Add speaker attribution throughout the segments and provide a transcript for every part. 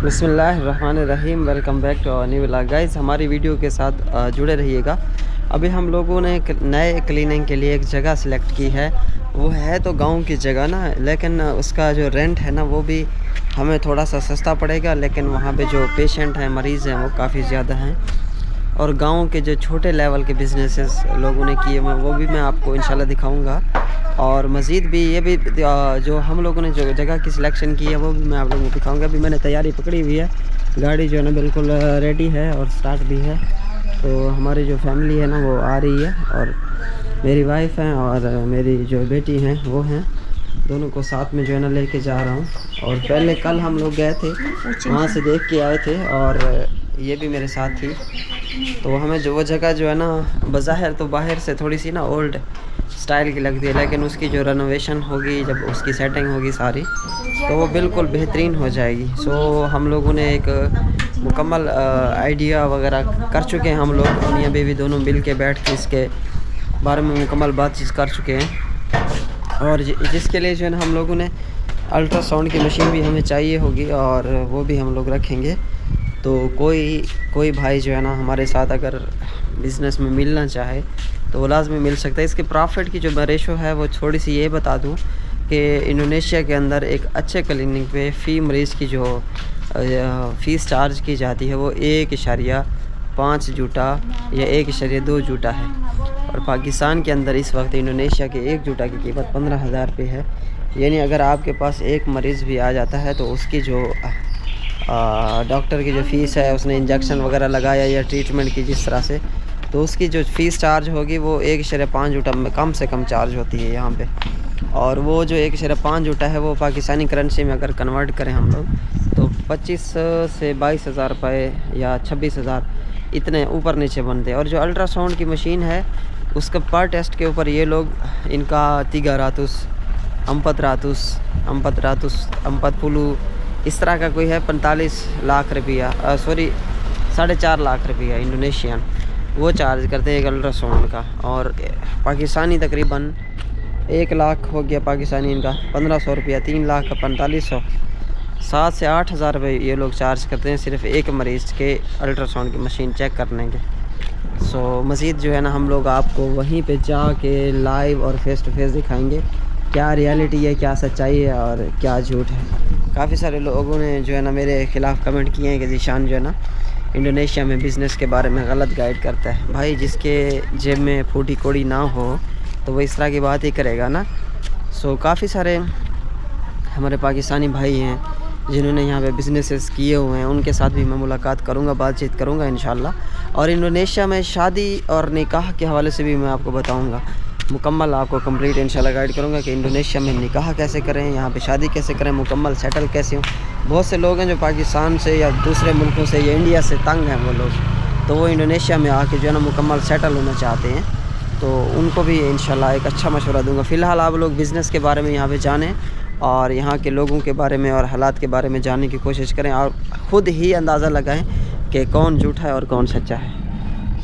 Speaker 1: बिस्मिल्लाहिर्रहमानिर्रहीम। Welcome back to our new vlog guys. हमारी video के साथ जुड़े रहिएगा। अभी हम लोगों ने एक नए क्लीनिंग के लिए एक जगह सिलेक्ट की है। वो है तो गांव की जगह ना, लेकिन उसका जो रेंट है ना वो भी हमें थोड़ा सा सस्ता पड़ेगा, लेकिन वहाँ पे जो पेशेंट हैं, मरीज़ हैं, वो काफ़ी ज़्यादा हैं। और गांव के जो छोटे लेवल के बिज़नेसेस लोगों ने किए हुए वो भी मैं आपको इंशाल्लाह दिखाऊंगा। और मज़ीद भी ये भी जो हम लोगों ने जो जगह की सिलेक्शन की है वो भी मैं आप लोगों को दिखाऊंगा। अभी मैंने तैयारी पकड़ी हुई है, गाड़ी जो है ना बिल्कुल रेडी है और स्टार्ट भी है। तो हमारी जो फैमिली है ना वो आ रही है, और मेरी वाइफ हैं और मेरी जो बेटी हैं वो हैं, दोनों को साथ में जो है ना लेके जा रहा हूँ। और पहले कल हम लोग गए थे, वहाँ से देख के आए थे, और ये भी मेरे साथ थी। तो हमें जो वो जगह जो है ना बज़ाहिर तो बाहर से थोड़ी सी ना ओल्ड स्टाइल की लगती है, लेकिन उसकी जो रेनोवेशन होगी, जब उसकी सेटिंग होगी सारी, तो वो बिल्कुल बेहतरीन हो जाएगी। सो हम लोगों ने एक मुकम्मल आइडिया वगैरह कर चुके हैं। हम लोग मियां बीवी दोनों मिल के बैठ के इसके बारे में मुकम्मल बातचीत कर चुके हैं। और जिसके लिए जो है ना हम लोगों ने अल्ट्रासाउंड की मशीन भी हमें चाहिए होगी, और वो भी हम लोग रखेंगे। तो कोई भाई जो है ना हमारे साथ अगर बिज़नेस में मिलना चाहे तो वो लाजमी मिल सकता है। इसके प्रॉफिट की जो रेशो है वो थोड़ी सी ये बता दूं कि इंडोनेशिया के अंदर एक अच्छे क्लिनिक पे फ़ी मरीज़ की जो फ़ीस चार्ज की जाती है वो 1.5 जूटा या 1.2 जूटा है। और पाकिस्तान के अंदर इस वक्त इंडोनेशिया के 1 जूटा की कीमत 15,000 रुपये है। यानी अगर आपके पास एक मरीज़ भी आ जाता है तो उसकी जो डॉक्टर की जो फ़ीस है, उसने इंजेक्शन वगैरह लगाया या ट्रीटमेंट की जिस तरह से, तो उसकी जो फ़ीस चार्ज होगी वो 1.5 जूटा में कम से कम चार्ज होती है यहाँ पे। और वो जो 1.5 जूटा है वो पाकिस्तानी करेंसी में अगर कन्वर्ट करें हम लोग तो 25 से 22,000 रुपये या 26,000 इतने ऊपर नीचे बनते हैं। और जो अल्ट्रासाउंड की मशीन है उसका पर टेस्ट के ऊपर ये लोग इनका 3 रातुस, अम्पत रातुस, अम्पत पुलू, इस तरह का कोई है 45 लाख रुपया, सॉरी 4.5 लाख रुपया इंडोनेशियन वो चार्ज करते हैं एक अल्ट्रासाउंड का। और पाकिस्तानी तकरीबन 1 लाख हो गया पाकिस्तानी इनका 1500 रुपया, 3 लाख का 4500, 7 से 8 हज़ार रुपये ये लोग चार्ज करते हैं सिर्फ एक मरीज़ के अल्ट्रासाउंड की मशीन चेक करने के। सो मज़ीद जो है ना हम लोग आपको वहीं पे जा के लाइव और फेस टू फेस दिखाएंगे क्या रियलिटी है, क्या सच्चाई है और क्या झूठ है। काफ़ी सारे लोगों ने जो है ना मेरे ख़िलाफ़ कमेंट किए हैं कि ज़ीशान जो है ना इंडोनेशिया में बिज़नेस के बारे में गलत गाइड करता है। भाई जिसके जेब में फूटी कोड़ी ना हो तो वो इस तरह की बात ही करेगा ना। सो काफ़ी सारे हमारे पाकिस्तानी भाई हैं जिन्होंने यहाँ पे बिज़नेसेस किए हुए हैं, उनके साथ भी मैं मुलाकात करूँगा, बातचीत करूँगा इंशाल्लाह। और इंडोनेशिया में शादी और निकाह के हवाले से भी मैं आपको बताऊँगा, मुकम्मल आपको कंप्लीट इंशाल्लाह गाइड करूँगा कि इंडोनेशिया में निकाह कैसे करें, यहाँ पे शादी कैसे करें, मुकम्मल सेटल कैसे हों। बहुत से लोग हैं जो पाकिस्तान से या दूसरे मुल्कों से या इंडिया से तंग हैं वो लोग, तो वो इंडोनेशिया में आके जो है ना मुकम्मल सेटल होना चाहते हैं। तो उनको भी इंशाल्लाह एक अच्छा मशवरा दूँगा। फ़िलहाल आप लोग बिज़नेस के बारे में यहाँ पे जानें और यहाँ के लोगों के बारे में और हालात के बारे में जानने की कोशिश करें, और ख़ुद ही अंदाज़ा लगाएँ कि कौन झूठा है और कौन सच्चा है।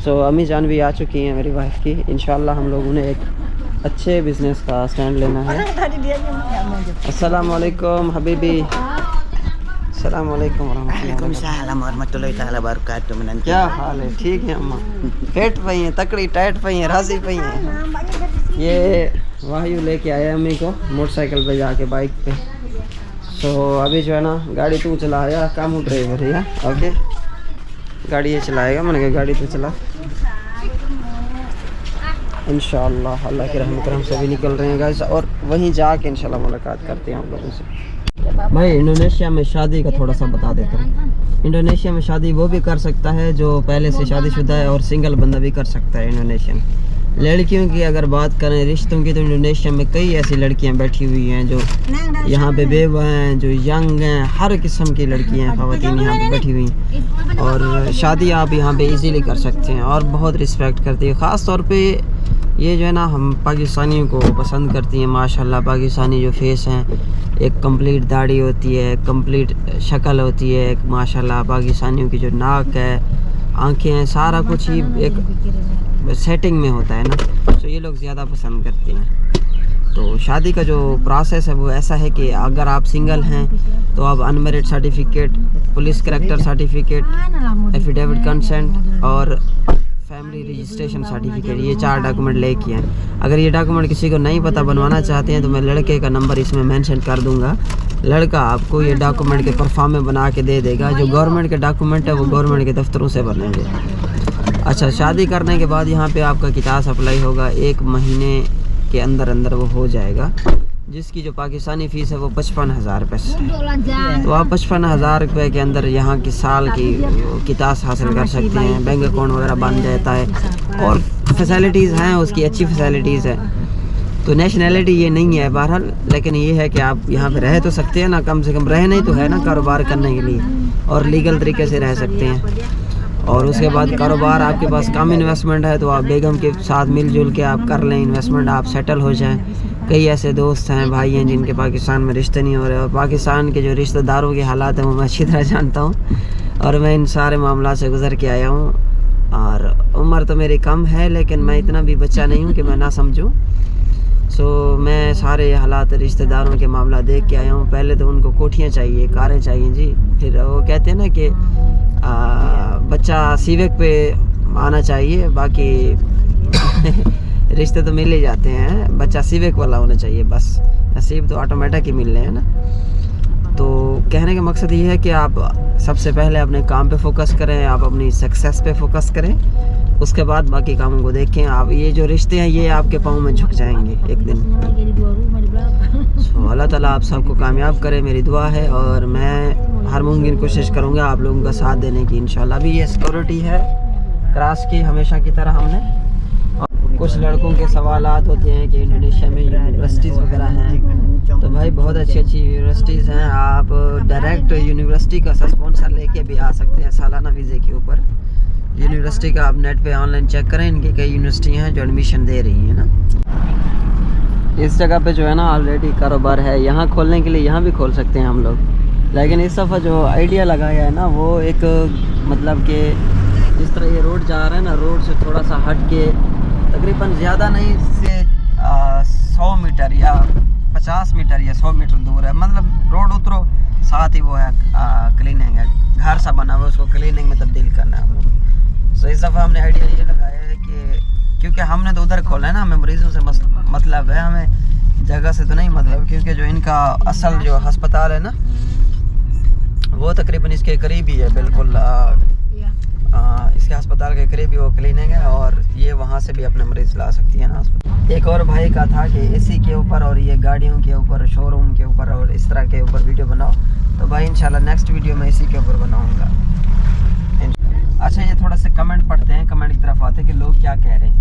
Speaker 1: सो अम्मी जान भी आ चुकी हैं मेरी वाइफ की। इंशाल्लाह हम लोगों ने एक अच्छे बिज़नेस का स्टैंड लेना है। अस्सलाम वालेकुम हबीबी। अस्सलाम वालेकुम
Speaker 2: वरहमतुल्लाहि ताला बरकातहू।
Speaker 1: क्या हाल है? ठीक है अम्मा। फिट पई हैं, तकड़ी टाइट पई हैं, राजी पई हैं। ये वायु लेके आया अम्मी को मोटरसाइकिल पे जाके, बाइक पे। सो अभी जो है ना गाड़ी तू चलाया, काम ड्राइवर है। ओके गाड़ी ये चलाएगा, मैंने कहा गाड़ी तू चला। इंशाअल्लाह अल्लाह के रहम करम से भी निकल रहे हैं गाइस, और वहीं जाके इंशाल्लाह मुलाकात करते हैं आप लोगों से। भाई इंडोनेशिया में शादी का थोड़ा सा बता देता हूँ। इंडोनेशिया में शादी वो भी कर सकता है जो पहले से शादीशुदा है, और सिंगल बंदा भी कर सकता है इंडोनेशियन। लड़कियों की अगर बात करें रिश्तों की, तो इंडोनेशिया में कई ऐसी लड़कियां बैठी हुई हैं जो यहाँ पे बेवा हैं, जो यंग हैं, हर किस्म की लड़कियां ख़वातीन यहाँ पे बैठी हुई हैं, और शादी आप यहाँ पे इजीली कर सकते हैं और बहुत रिस्पेक्ट करती है। ख़ास तौर पे ये जो है ना हम पाकिस्तानियों को पसंद करती हैं माशाल्लाह। पाकिस्तानी जो फेस हैं, एक कंप्लीट दाढ़ी होती है, कंप्लीट शक्ल होती है एक माशाल्लाह। पाकिस्तानियों की जो नाक है, आंखें हैं, सारा कुछ ही एक सेटिंग में होता है ना, तो ये लोग ज़्यादा पसंद करते हैं। तो शादी का जो प्रोसेस है वो ऐसा है कि अगर आप सिंगल हैं तो आप unmarried certificate police character certificate, affidavit consent और फैमिली रजिस्ट्रेशन सर्टिफिकेट, ये 4 डॉक्यूमेंट लेके हैं। अगर ये डॉक्यूमेंट किसी को नहीं पता बनवाना चाहते हैं तो मैं लड़के का नंबर इसमें मेंशन कर दूंगा। लड़का आपको ये डॉक्यूमेंट के परफॉर्म में बना के दे देगा। जो गवर्नमेंट के डॉक्यूमेंट है वो गवर्नमेंट के दफ्तरों से बनेंगे। अच्छा, शादी करने के बाद यहाँ पे आपका कितास अप्लाई होगा, 1 महीने के अंदर अंदर वो हो जाएगा, जिसकी जो पाकिस्तानी फ़ीस है वो 55,000 रुपये से। तो आप 55,000 रुपये के अंदर यहाँ की साल की कितास हासिल कर सकते हैं। बैंक अकाउंट वगैरह बन जाता है और फैसिलिटीज़ हैं उसकी, अच्छी फैसिलिटीज़ है। तो नेशनैलिटी ये नहीं है बहरहाल, लेकिन ये है कि आप यहाँ पे रह तो सकते हैं ना, कम से कम रहना ही तो है ना कारोबार करने के लिए, और लीगल तरीके से रह सकते हैं। और उसके बाद कारोबार आपके पास कम इन्वेस्टमेंट है तो आप बेगम के साथ मिलजुल के आप कर लें इन्वेस्टमेंट, आप सेटल हो जाएं। कई ऐसे दोस्त हैं, भाई हैं जिनके पाकिस्तान में रिश्ते नहीं हो रहे, और पाकिस्तान के जो रिश्तेदारों के हालात हैं वो मैं अच्छी तरह जानता हूँ, और मैं इन सारे मामला से गुज़र के आया हूँ। और उम्र तो मेरी कम है, लेकिन मैं इतना भी बच्चा नहीं हूँ कि मैं ना समझूँ। सो मैं सारे हालात रिश्तेदारों के मामला देख के आया हूँ। पहले तो उनको कोठियाँ चाहिए, कारें चाहिए जी, फिर वो कहते हैं ना कि बच्चा सीवेक पे आना चाहिए, बाकी रिश्ते तो मिल ही जाते हैं, बच्चा सीवेक वाला होना चाहिए, बस नसीब तो ऑटोमेटिक ही मिल रहे हैं ना। तो कहने का मकसद ये है कि आप सबसे पहले अपने काम पे फोकस करें, आप अपनी सक्सेस पे फोकस करें, उसके बाद बाकी कामों को देखें। आप ये जो रिश्ते हैं ये आपके पाँव में झुक जाएंगे एक दिन। सो अल्लाह ताला आप सबको कामयाब करे, मेरी दुआ है, और मैं हर मुमकिन कोशिश करूँगा आप लोगों का साथ देने की इंशाल्लाह। अभी ये सिक्योरिटी है क्रॉस की हमेशा की तरह हमने। और कुछ लड़कों के सवालात होते हैं कि इंडोनेशिया में यूनिवर्सिटीज़ वगैरह हैं, तो भाई बहुत अच्छी अच्छी यूनिवर्सिटीज़ हैं। आप डायरेक्ट यूनिवर्सिटी का स्पॉन्सर लेके भी आ सकते हैं सालाना वीज़े के ऊपर। यूनिवर्सिटी का आप नेट पे ऑनलाइन चेक करें, इनकी कई यूनिवर्सिटियाँ हैं जो एडमिशन दे रही हैं ना। इस जगह पे जो है ना ऑलरेडी कारोबार है, यहाँ खोलने के लिए यहाँ भी खोल सकते हैं हम लोग, लेकिन इस दफ़ा जो आइडिया लगाया है ना वो एक मतलब कि जिस तरह ये रोड जा रहा है ना, रोड से थोड़ा सा हट के तकरीबन ज़्यादा नहीं से 100 मीटर या 50 मीटर या 100 मीटर दूर है, मतलब रोड उतरो साथ ही वो है क्लीनिंग है, घर सा बना हुआ है, उसको क्लीनिंग में तब्दील करना है हम लोग। सो इस दफ़ा हमने आइडिया ये लगाया है कि क्योंकि हमने तो उधर खोला है ना, हमें मरीज़ों से मतलब है, हमें जगह से तो नहीं मतलब, क्योंकि जो इनका असल जो अस्पताल है ना वो तकरीबन इसके करीब ही है, बिल्कुल इसके अस्पताल के करीब ही वो क्लिनिक है, और ये वहाँ से भी अपने मरीज़ ला सकती है ना अस्पताल। एक और भाई का था कि एसी के ऊपर और ये गाड़ियों के ऊपर, शोरूम के ऊपर और इस तरह के ऊपर वीडियो बनाओ, तो भाई इंशाल्लाह नेक्स्ट वीडियो में इसी के ऊपर बनाऊँगा। अच्छा, ये थोड़ा सा कमेंट पढ़ते हैं, कमेंट की तरफ आते हैं कि लोग क्या कह रहे हैं।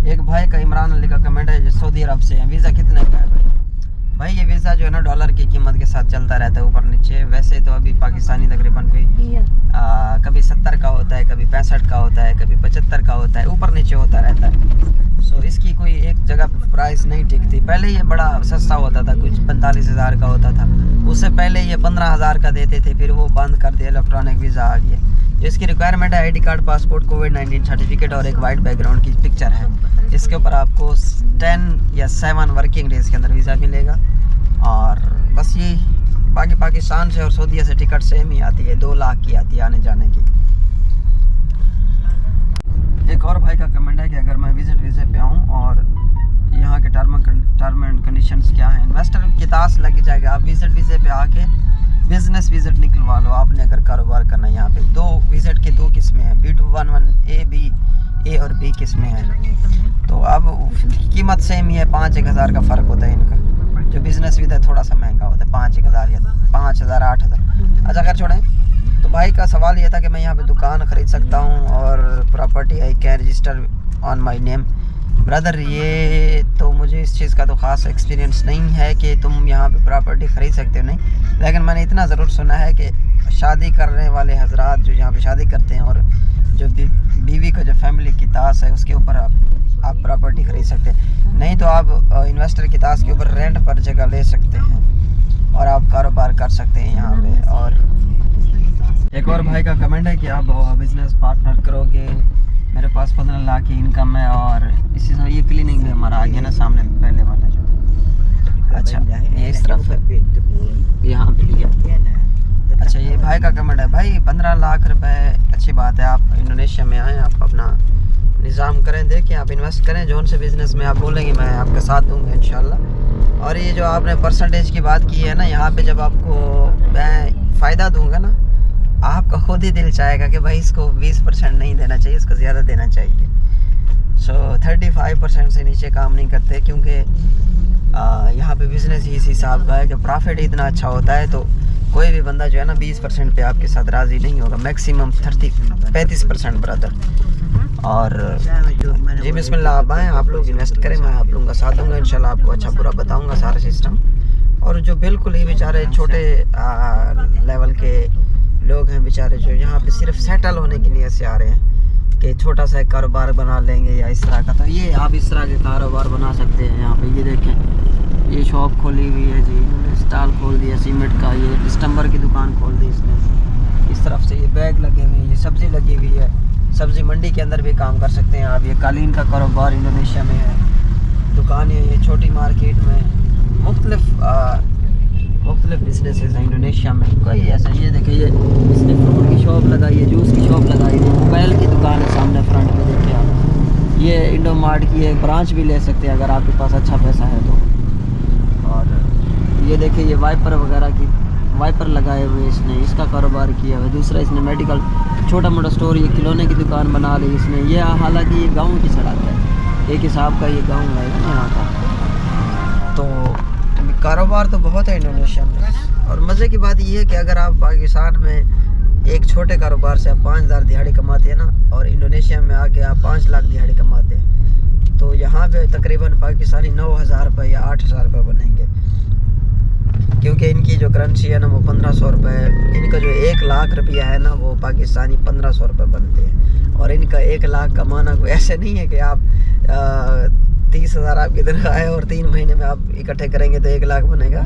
Speaker 1: एक भाई का इमरान अली का कमेंट है जो सऊदी अरब से है, वीज़ा कितने का है भाई? ये वीज़ा जो है ना डॉलर की कीमत के साथ चलता रहता है ऊपर नीचे। वैसे तो अभी पाकिस्तानी तकरीबन कोई कभी 70 का होता है, कभी 65 का होता है, कभी 75 का होता है, ऊपर नीचे होता रहता है। सो इसकी कोई एक जगह पे प्राइस नहीं टिकती। पहले ये बड़ा सस्ता होता था, कुछ 45,000 का होता था, उससे पहले ये 15,000 का देते थे, फिर वो बंद कर दिया, इलेक्ट्रॉनिक वीज़ा आ गया। जिसकी रिक्वायरमेंट है ID कार्ड, पासपोर्ट, कोविड-19 सर्टिफिकेट और एक वाइट बैकग्राउंड की पिक्चर है। इसके ऊपर आपको 10 या 7 वर्किंग डेज़ के अंदर वीज़ा मिलेगा। और बस ये बाकी पाकिस्तान से और सऊदीया से टिकट सेम ही आती है, 2 लाख की आती है आने जाने की। एक और भाई का कमेंट है कि अगर मैं विज़िट वीज़े पे आऊँ और यहाँ के टर्म एंड कंडीशंस क्या हैं। इन्वेस्टर की तास लग जाएगा, आप विज़िट वीज़े पे आके बिज़नेस विज़िट निकलवा लो। आपने अगर कारोबार करना है यहाँ पे, 2 विज़िट की 2 किस्में हैं, B211 A और B किस्में हैं। तो अब कीमत सेम ही है, 5-1 हज़ार का फ़र्क होता है इनका। जो बिज़नेस वीज़ा थोड़ा सा महंगा होता है, 5-1 हज़ार या 5,000 8,000। अच्छा, अगर छोड़ें तो भाई का सवाल ये था कि मैं यहाँ पे दुकान ख़रीद सकता हूँ और property I can register on my name. Brother, ये तो मुझे इस चीज़ का तो ख़ास एक्सपीरियंस नहीं है कि तुम यहाँ पे प्रॉपर्टी ख़रीद सकते हो, नहीं, लेकिन मैंने इतना ज़रूर सुना है कि शादी करने वाले हजरात जो यहाँ पे शादी करते हैं और जो बीवी का जो फैमिली की तास है उसके ऊपर आप प्रॉपर्टी ख़रीद सकते हैं। नहीं तो आप इन्वेस्टर की तास के ऊपर रेंट पर जगह ले सकते हैं और आप कारोबार कर सकते हैं यहाँ पे। और एक और भाई का कमेंट है कि आप बिज़नेस पार्टनर करोगे, मेरे पास 15 लाख की इनकम है और इसी तरह ये क्लिनिक भी हमारा आ गया ना सामने पहले वाला जो। अच्छा, ये इस तरफ है, यहाँ पे लिया। अच्छा, ये भाई का कमेंट है, भाई 15 लाख रुपए अच्छी बात है, आप इंडोनेशिया में आए, आप अपना निज़ाम करें, देखें, आप इन्वेस्ट करें जो से बिज़नेस में आप बोलेंगे मैं आपका साथ दूंगा इंशाल्लाह। और ये जो आपने परसेंटेज की बात की है ना, यहाँ पे जब आपको मैं फ़ायदा दूंगा ना, आपका खुद ही दिल चाहेगा कि भाई इसको 20% नहीं देना चाहिए, इसको ज़्यादा देना चाहिए। सो 35% से नीचे काम नहीं करते, क्योंकि यहाँ पे बिज़नेस ही इस हिसाब का है कि प्रॉफिट इतना अच्छा होता है, तो कोई भी बंदा जो है ना 20% पे आपके साथ राज़ी नहीं होगा, मैक्सिमम 35% ब्रदर। और जी बिस्मिल्लाह, आप आएँ, आप लोग इन्वेस्ट करें, मैं आप लोगों का साथ दूंगा इंशाल्लाह, आपको अच्छा बुरा बताऊंगा सारा सिस्टम। और जो बिल्कुल ही बेचारे छोटे लेवल के लोग हैं बेचारे, जो यहाँ पे सिर्फ सेटल होने के लिए से आ रहे हैं कि छोटा सा एक कारोबार बना लेंगे या इस तरह का, तो ये आप इस तरह के कारोबार बना सकते हैं। यहाँ पे ये देखें, ये शॉप खोली हुई है जी, स्टॉल खोल दिया सीमेंट का, ये डिस्टम्बर की दुकान खोल दी इसने। इस तरफ से ये बैग लगे हुए हैं, ये सब्ज़ी लगी हुई है, सब्ज़ी मंडी के अंदर भी काम कर सकते हैं आप। ये कालीन का कारोबार इंडोनेशिया में है, दुकान है ये छोटी मार्केट में, मुख्तलिफ बिजनेसेस हैं इंडोनेशिया में, कोई ऐसा। ये देखिए, ये इसने फ्रूट की शॉप लगाई है, जूस की शॉप लगाई है, मोबाइल की दुकान है सामने फ्रंट में, देखिए आप। ये इंडो मार्ट की एक ब्रांच भी ले सकते हैं अगर आपके पास अच्छा पैसा है तो। और ये देखिए, ये वाइपर वगैरह की वाइपर लगाए हुए इसने, इसका कारोबार किया हुआ। दूसरा इसने मेडिकल छोटा मोटा स्टोर, ये खिलौने की दुकान बना ली इसने। ये हालांकि ये गाँव की सड़क है, एक हिसाब का ये गाँव है यहाँ का। तो कारोबार तो बहुत है इंडोनेशिया में। और मज़े की बात ये है कि अगर आप पाकिस्तान में एक छोटे कारोबार से आप 5,000 दिहाड़ी कमाते हैं ना, और इंडोनेशिया में आके आप 5 लाख दिहाड़ी कमाते हैं, तो यहाँ पे तकरीबन पाकिस्तानी 9,000 रुपये या 8,000 रुपये बनेंगे, क्योंकि इनकी जो करेंसी है ना वो 1,500 रुपये है। इनका जो 1 लाख रुपया है ना वो पाकिस्तानी 1,500 रुपये बनते हैं। और इनका 1 लाख कमाना कोई ऐसे नहीं है कि आप 30,000 आप किधर आए और 3 महीने में आप इकट्ठे करेंगे तो 1 लाख बनेगा।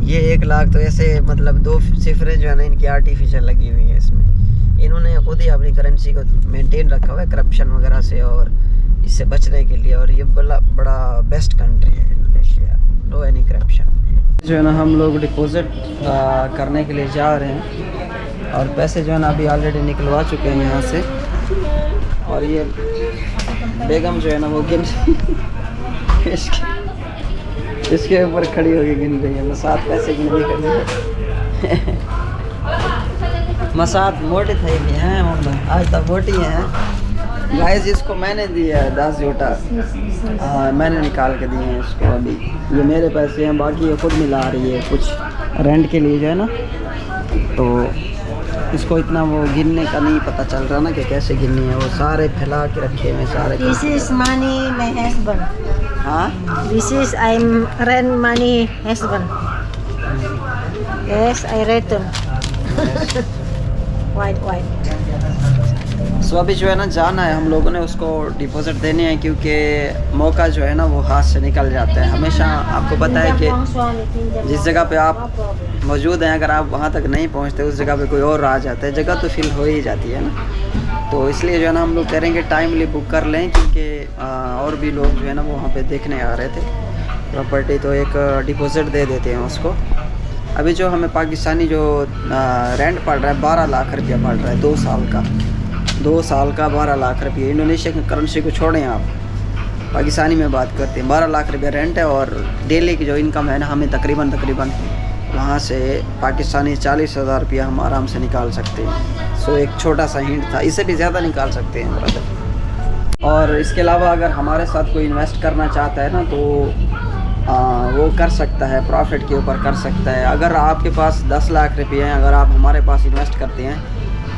Speaker 1: ये 1 लाख तो ऐसे मतलब 2 सिफरें जो है ना इनकी आर्टिफिशियल लगी हुई है इसमें। इन्होंने खुद ही अपनी करेंसी को मेंटेन रखा हुआ है करप्शन वगैरह से और इससे बचने के लिए। और ये बड़ा बेस्ट कंट्री है इंडोनेशिया, नो एनी करप्शन। जो है ना हम लोग डिपॉजिट करने के लिए जा रहे हैं, और पैसे जो है ना अभी ऑलरेडी निकलवा चुके हैं यहाँ से। और ये बेगम जो है ना वो गिन इसके ऊपर खड़ी होकर गिन रही है। मैं 7 पैसे गिन रही है। मसात मोटे थे भी हैं, आज तक मोटी हैं गाइस। इसको मैंने दिया है 10 जोटा, मैंने निकाल के दिए हैं इसको। अभी ये मेरे पैसे हैं, बाकी ये खुद मिला रही है कुछ रेंट के लिए जो है ना, तो इसको इतना वो गिनने का नहीं पता चल रहा ना कि कैसे गिननी है। वो सारे फैला के रखे हुए सारे।
Speaker 3: This is money my husband.
Speaker 1: हाँ,
Speaker 3: This is I'm rent money husband. Yes, I return. White.
Speaker 1: सो अभी जो है ना जाना है हम लोगों ने, उसको डिपॉजिट देने हैं, क्योंकि मौका जो है ना वो हाथ से निकल जाता है। हमेशा आपको पता है कि जिस जगह पे आप मौजूद हैं, अगर आप वहाँ तक नहीं पहुँचते उस जगह पे कोई और आ जाता है, जगह तो फिल हो ही जाती है ना। तो इसलिए जो है ना हम लोग करेंगे टाइमली बुक कर लें, क्योंकि और भी लोग जो है ना वो वहाँ पे देखने आ रहे थे प्रॉपर्टी, तो एक डिपॉजिट दे देते हैं उसको। अभी जो हमें पाकिस्तानी जो रेंट पड़ रहा है 12 लाख रुपया पड़ रहा है 2 साल का। 2 साल का 12 लाख रुपये। इंडोनेशिया की करेंसी को छोड़ें, आप पाकिस्तानी में बात करते हैं, 12 लाख रुपये रेंट है। और डेली की जो इनकम है ना हमें तकरीबन वहाँ से पाकिस्तानी 40,000 रुपया हम आराम से निकाल सकते हैं। सो एक छोटा सा हिंट था, इससे भी ज़्यादा निकाल सकते हैं ब्रदर। और इसके अलावा अगर हमारे साथ कोई इन्वेस्ट करना चाहता है ना तो वो कर सकता है, प्रॉफिट के ऊपर कर सकता है। अगर आपके पास 10 लाख रुपये हैं, अगर आप हमारे पास इन्वेस्ट करते हैं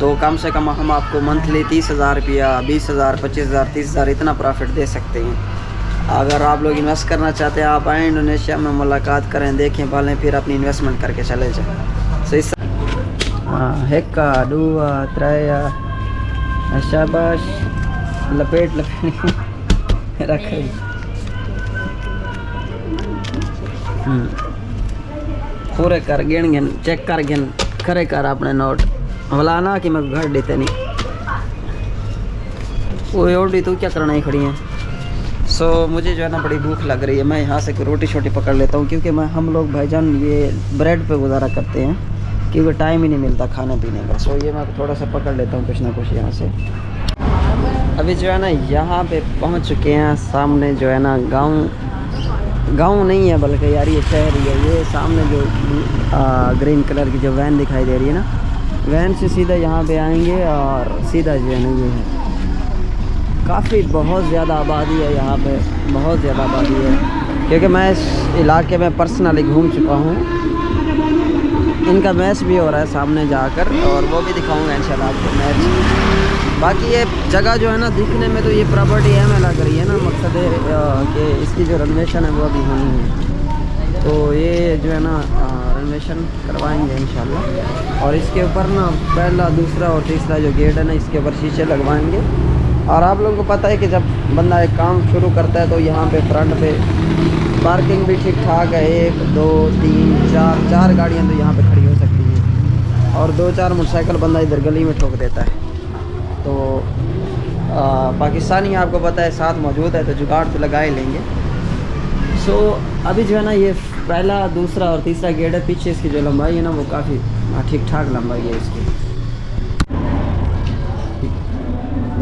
Speaker 1: तो कम से कम हम आपको मंथली 30,000 रुपया, 20,000, 25,000, 30,000 इतना प्रॉफिट दे सकते हैं। अगर आप लोग इन्वेस्ट करना चाहते हैं, आप आएँ इंडोनेशिया में, मुलाकात करें, देखें भालें, फिर अपनी इन्वेस्टमेंट करके चले जाएँ। सो इस हेक्का 2 3 शाबाश, लपेट रख पूरे कर गिन चेक कर गिन खरे कर अपने नोट भला ना कि मैं घर देते नहीं वो ओडी तो क्या करना ही खड़ी है। सो मुझे जो है ना बड़ी भूख लग रही है, मैं यहाँ से रोटी छोटी पकड़ लेता हूँ, क्योंकि हम लोग भाईजान ये ब्रेड पे गुजारा करते हैं। क्योंकि टाइम ही नहीं मिलता खाने पीने का। सो ये मैं थोड़ा सा पकड़ लेता हूँ कुछ ना कुछ यहाँ से। अभी जो है ना यहाँ पे पहुँच चुके हैं। सामने जो है ना गांव नहीं है बल्कि यार ये शहर ही है। ये सामने जो ग्रीन कलर की जो वैन दिखाई दे रही है ना, वैन से सीधा यहाँ पे आएंगे और सीधा जो है ना ये है। काफ़ी बहुत ज़्यादा आबादी है यहाँ पे, बहुत ज़्यादा आबादी है, क्योंकि मैं इस इलाके में पर्सनली घूम चुका हूँ। इनका मैच भी हो रहा है सामने जाकर, और वो भी दिखाऊंगा इंशाल्लाह आपको मैच। बाकी ये जगह जो है ना दिखने में तो ये प्रॉपर्टी हमें लग रही है ना, मकसद है कि इसकी जो रेनोवेशन है वो अभी होनी है। तो ये जो है ना रेनोवेशन करवाएंगे इंशाल्लाह। और इसके ऊपर ना पहला, दूसरा और तीसरा जो गेट है ना, इसके ऊपर शीशे लगवाएंगे। और आप लोगों को पता है कि जब बंदा एक काम शुरू करता है तो यहाँ पे फ्रंट पे पार्किंग भी ठीक ठाक है। 1 2 3 4 गाड़ियाँ तो यहाँ पे खड़ी हो सकती हैं, और 2-4 मोटरसाइकिल बंदा इधर गली में ठोक देता है। तो पाकिस्तानी आपको पता है साथ मौजूद है, तो जुगाड़ तो लगा ही लेंगे। सो अभी जो है ना ये पहला, दूसरा और तीसरा गेट है। पीछे इसकी जो लंबाई है ना वो काफ़ी ठीक ठाक लंबाई है इसकी।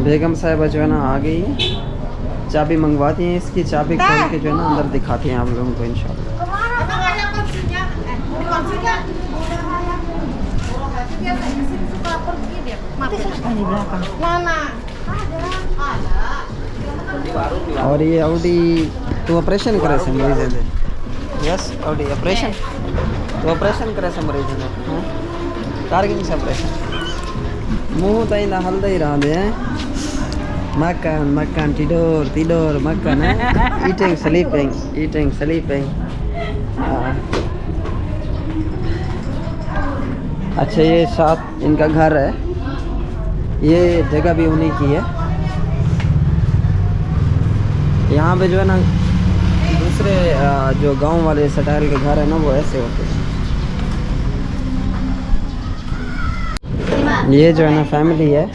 Speaker 1: बेगम साहिबा जो है ना आ गई है, चाबी मंगवाती हैं इसकी। चाबी खोल के जो है ना अंदर दिखाती हैं आप लोगों को इंशाल्लाह। और ये ऑडी तो ऑपरेशन करे से मरीज है। यस ऑडी ऑपरेशन तो ऑपरेशन करे से मरीज है। हां कारगिल से ऑपरेशन मुंह तई ना हल्दा ही रहा दे। makan tidur makan eating sleeping अच्छा ये साथ इनका घर है। ये जगह भी उन्हीं की है। यहाँ पे जो है ना दूसरे जो गांव वाले स्टाइल के घर है ना वो ऐसे होते हैं। ये जो है ना फैमिली है।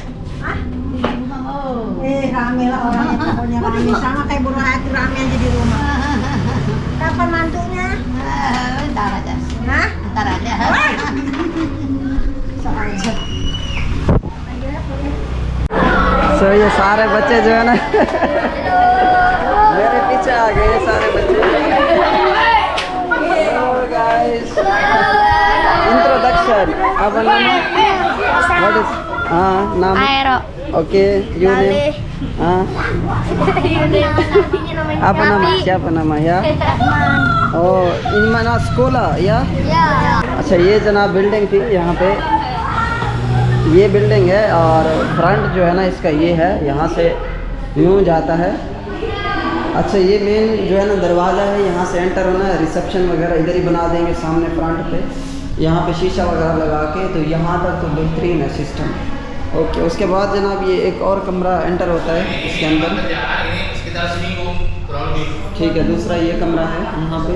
Speaker 3: Rame lah orangnya, pokoknya rame sama kayak burung hati rame aja di rumah. Kapan mantunya? Ntar aja. Hah? Ntar aja. Soalnya.
Speaker 1: So ये सारे बच्चे जो है ना मेरे पीछे आ गए सारे बच्चे। Hello guys. Introduction. apa nama? What is? Nama.
Speaker 4: Aero.
Speaker 1: Oke, you name. Apa nama? Siapa nama ya? Oh, ini mana sekolah ya?
Speaker 4: Ya.
Speaker 1: अच्छा ये जनाब बिल्डिंग थी यहाँ पे, ये बिल्डिंग है और फ्रंट जो है ना इसका ये है, यहाँ से यूँ जाता है। अच्छा ये मेन जो है ना दरवाज़ा है, यहाँ से एंटर होना है। रिसेप्शन वगैरह इधर ही बना देंगे सामने फ्रंट पे, यहाँ पे शीशा वगैरह लगा के, तो यहाँ तक तो बेहतरीन है सिस्टम। ओके, उसके बाद जनाब ये एक और कमरा एंटर होता है इसके अंदर। ठीक है, दूसरा ये कमरा है यहाँ पे।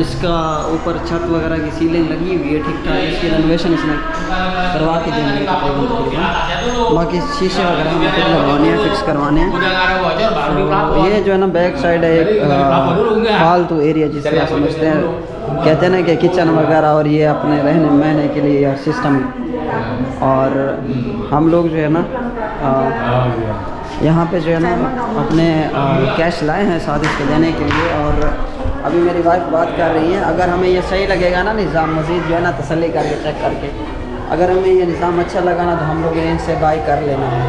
Speaker 1: इसका ऊपर छत वगैरह की सीलिंग लगी हुई है ठीक ठाक। इसकी रेनोवेशन इसमें करवा के देंगे तकरीबन। बाकी शीशे वगैरह हमें खुद लगवाने हैं, फिक्स करवाने हैं। तो ये जो है ना बैक साइड है एक फालतू एरिया जिस तरह समझते हैं, कहते हैं ना कि किचन वगैरह, और ये अपने रहने महने के लिए सिस्टम। और हम लोग जो है ना यहाँ पे जो है ना अपने कैश लाए हैं साथ इसके देने के लिए। और अभी मेरी वाइफ बात कर रही है, अगर हमें ये सही लगेगा ना निज़ाम, मज़ीद जो है ना तसल्ली करके चेक करके, अगर हमें ये निज़ाम अच्छा लगा ना तो हम लोग इनसे बाई कर लेना है,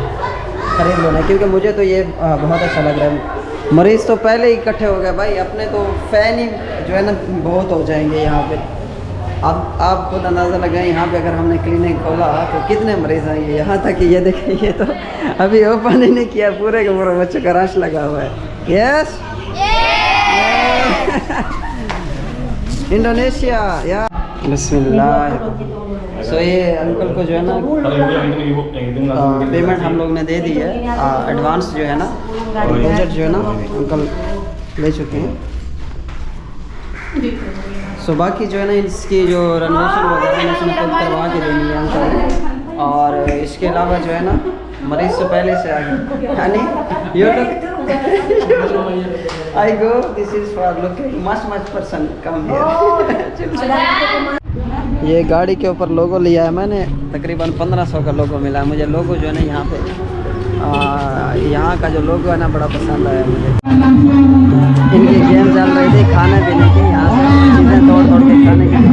Speaker 1: ख़रीद लेना है। क्योंकि मुझे तो ये बहुत अच्छा लग रहा है। मरीज़ तो पहले ही इकट्ठे हो गए भाई, अपने तो फ़ैन ही जो है ना बहुत हो जाएंगे यहाँ पे। अब आप खुद अंदाज़ा लगाएं, यहाँ पे अगर हमने क्लिनिक खोला तो कितने मरीज़ आएंगे। यहाँ तक कि ये देखिए, ये तो अभी ओपन ही नहीं किया, पूरे के पूरे बच्चों का रश लगा हुआ है। यस इंडोनेशिया या बिस्मिल्लाह। सो ये अंकल को जो है ना पेमेंट हम लोग ने दे दी है, एडवांस जो है ना, डिपॉजिट जो है ना अंकल ले चुके हैं। सो बाकी जो है ना इसकी जो रेनोवेशन वगैरह है इसमें खुद करवा के देनी है अंकल। और इसके अलावा जो है ना मरीज से पहले से आ गए, यानी you look I go, this is for looking much person come here. ये गाड़ी के ऊपर लोगो लिया है मैंने, तकरीबन 1500 का लोगो मिला है मुझे। लोगो जो है ना यहाँ पे यहाँ का जो लोगो है ना बड़ा पसंद आया मुझे। इनके गेम चल रही थी खाने पीने की, यहाँ से चीज़ें तोड़ तोड़ के खाने के लिए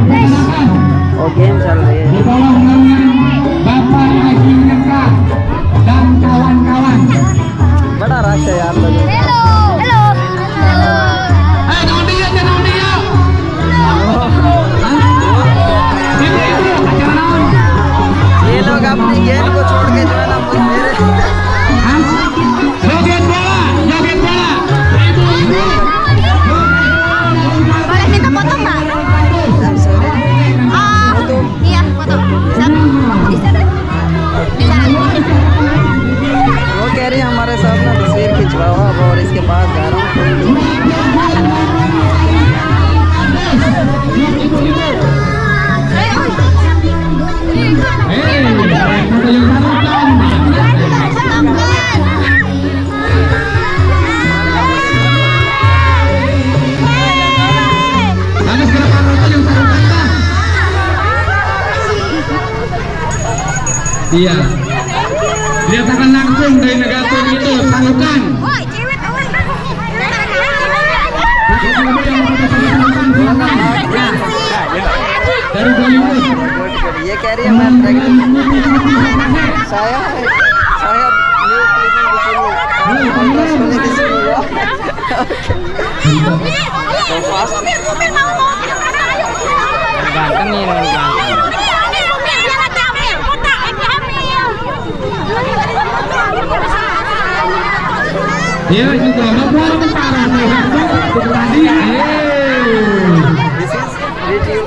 Speaker 1: और गेम चल रही है। बड़ा रश है यार लोगों का। ये लोग अपनी गेंद को छोड़ के जो है ना मेरे
Speaker 3: Boleh minta foto nggak? Oh, iya foto. Bisa deh. Bisa.
Speaker 1: वो कह रही है हमारे साथ ना तस्वीर खिंचवाओ अब, और इसके पास जा रहा हूँ।
Speaker 4: Iya. Dinyatakan langsung dari negatif itu salurkan.
Speaker 3: Woi, cewek
Speaker 4: Dari Bollywood.
Speaker 1: ये कह रही है मैं saya new cleaning di sini, kontras kulit di sini ya. So fast. Ganteng nih, ganteng.
Speaker 4: Iya juga nomor parah nih. Tadi
Speaker 1: This is review.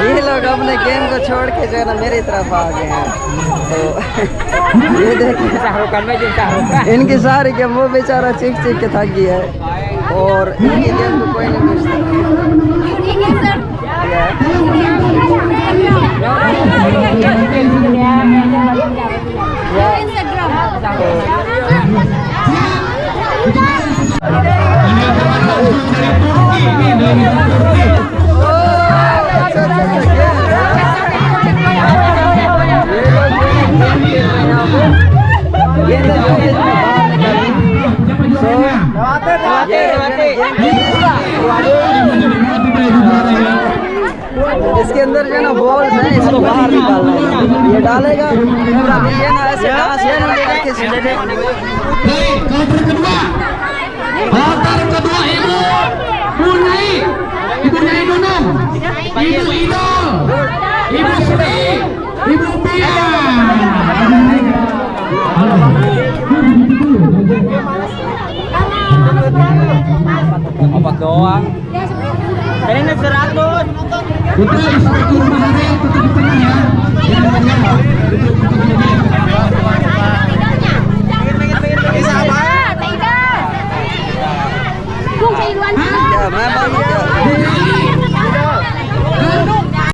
Speaker 1: ये लोग अपने game को छोड़ के जो है ना मेरी तरफ आ गए हैं। तो ये देखिए शाहरुख खान में जो शाहरुख खान इनकी सारी गेम, वो बेचारा चीख चीख के थक गया है और इनकी गेम को कोई नहीं पूछता। इसके अंदर जो है ना बॉल्स है, इसको बाहर निकालना है। ये डालेगा अभी ये ना ऐसे डांस है ना करके
Speaker 4: Baik, kloter kedua. Kloter kedua Ibu Munai, Ibu Nyai Nunung, Ibu Idol, Ibu Sri, Ibu Pia.
Speaker 1: obat doang. Ini 100.
Speaker 4: Putra Inspektur Maharya